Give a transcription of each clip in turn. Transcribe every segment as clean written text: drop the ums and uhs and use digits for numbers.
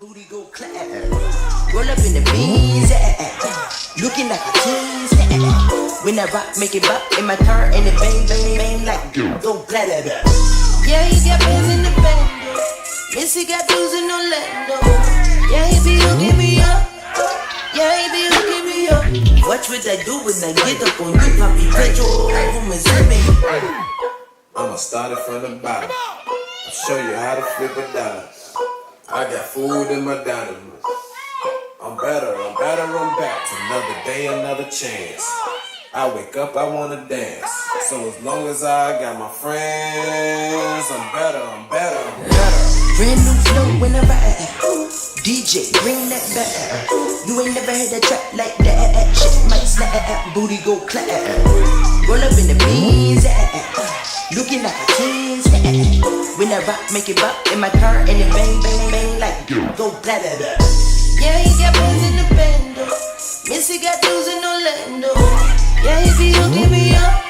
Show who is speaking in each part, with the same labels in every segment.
Speaker 1: Booty go clap. Roll up in the beans, looking like a teens. When I rock, make it bop in my car and it bang, bang, bang like go blah, blah, blah. Yeah, he got bands in the bando. Missy got dudes in Orlando. Yeah, he be hooking me up. Yeah, he be hooking me up. Watch what I do when I get up on you, Poppy Pedro, Missouri.
Speaker 2: I'ma start it from the bottom. I'll show you how to flip a dollar. I got food in my dining room. I'm better, I'm back. Another day, another chance. I wake up, I wanna dance. So as long as I got my friends, I'm better.
Speaker 1: Brand new flow when I ride. DJ, bring that back. You ain't never heard a track like that. Shit might snap, booty go clap. Roll up in the beans, looking like a teens. When I rock, make it bop in my car and it bang, bang, bang like go blah, blah, blah. Yeah, he got bands in the bando. Missy got dudes in Orlando. Yeah, he be hooking me up.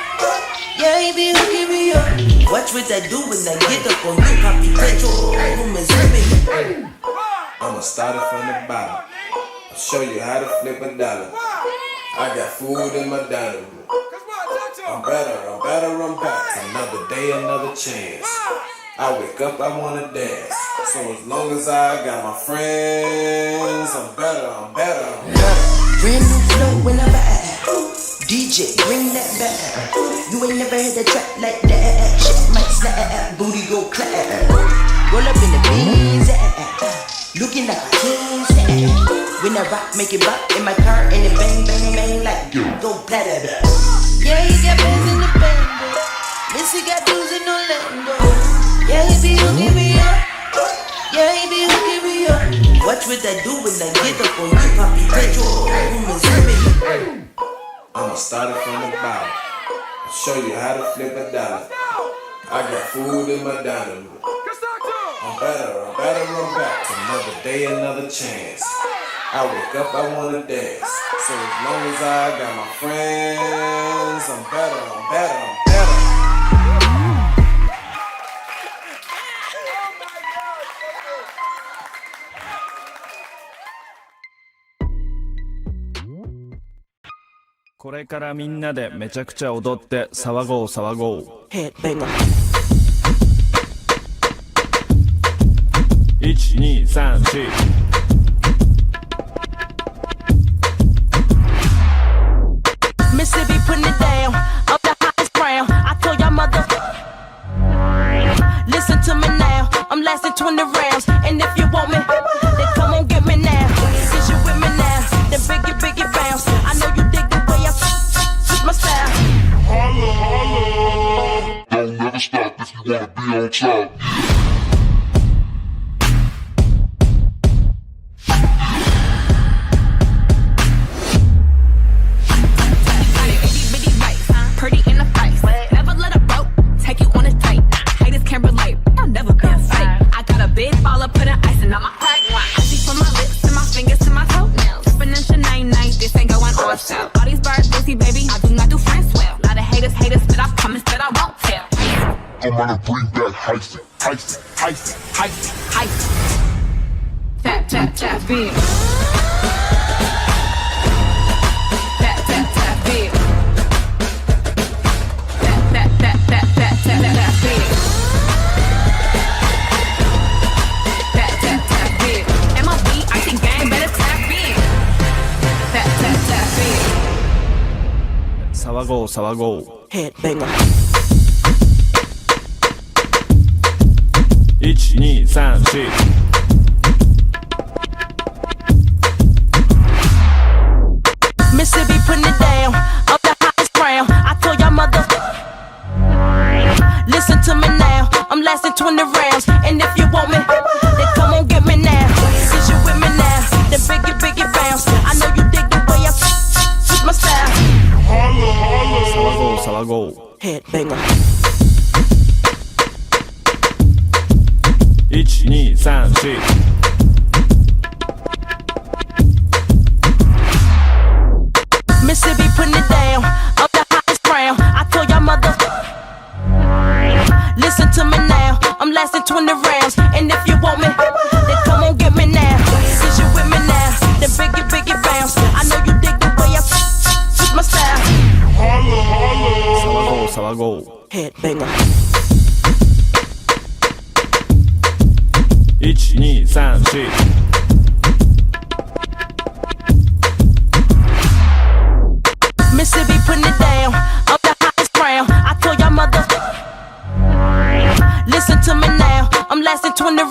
Speaker 1: Yeah, he be hooking me up. Watch what I do when I get up on you, Poppy Pedro, Missouri.
Speaker 2: I'ma start it from the bottom. I'll show you how to flip a dollar. I got food in my dining room. I'm better, I'm back. Another day, another chance. I wake up, I wanna dance. So as long as I got my friends, I'm better.
Speaker 1: Brand new flow when I ride. DJ, bring that back. You ain't never heard a track like that. Shit might snap, booty go clap. Roll up in the beans, looking like a teens. When I rock, make it bop in my car and it bang, bang, bang like go blah, blah, blah. Yeah, he got bands in the bando. Missy got dudes in Orlando. Yeah, he be hooking me up. Yeah, he be hooking me up. Watch what I do when I get up on you, Poppy Pedro, Missouri.
Speaker 2: I'ma start it from the bottom. I'll show you how to flip a dollar. I got food in my dining room. I'm better, I'm back. Another day, another chance. I wake up, I wanna dance. So as long as I got my friends, I'm better.
Speaker 3: これからみんなでめちゃくちゃ踊って騒ごう。
Speaker 1: Headbanger.
Speaker 3: 1、2、3、4
Speaker 1: Missy be putting it down. I'm the hottest crown. I told y'all mother. Listen to me now. I'm lasting 20 rounds. And if you want me, then come on get me now. Since you with me now, then biggie bounce. I know you dig the way I switch my style.
Speaker 4: Holla. Don't never stop if you wanna be on top.
Speaker 5: All these birds busy, baby. I do not do friends well. Lot of haters, but I promise that I won't tell.
Speaker 4: I'm gonna bring back heist.
Speaker 5: Tap, beat. Tap, beat. Tap, beat. Tap, beat. MLB, I think gang better tap beat. Tap, beat.
Speaker 3: 騒ごう
Speaker 1: Headbanger.
Speaker 3: 1、2、3、4
Speaker 1: Missy be putting it down. I'm the hottest crown. I told y'all mother. Listen to me now. I'm lasting 20 rounds. And if you want me, then come on get me now. Since you with me now, then biggie bounce. I know you dig the way I switch my style.
Speaker 3: Holla. 騒ごう
Speaker 1: Headbanger.
Speaker 3: 1、2、3、4
Speaker 1: Missy be putting it down. I'm the hottest crown. I told y'all mother. Listen to me now. I'm lasting 20 rounds. And if you want me, then come on get me now.
Speaker 3: 騒ごう
Speaker 1: Headbanger.
Speaker 3: 1234
Speaker 1: Missy be putting it down. I'm the hottest crown. I told y'all mother. Listen to me now. I'm lasting 20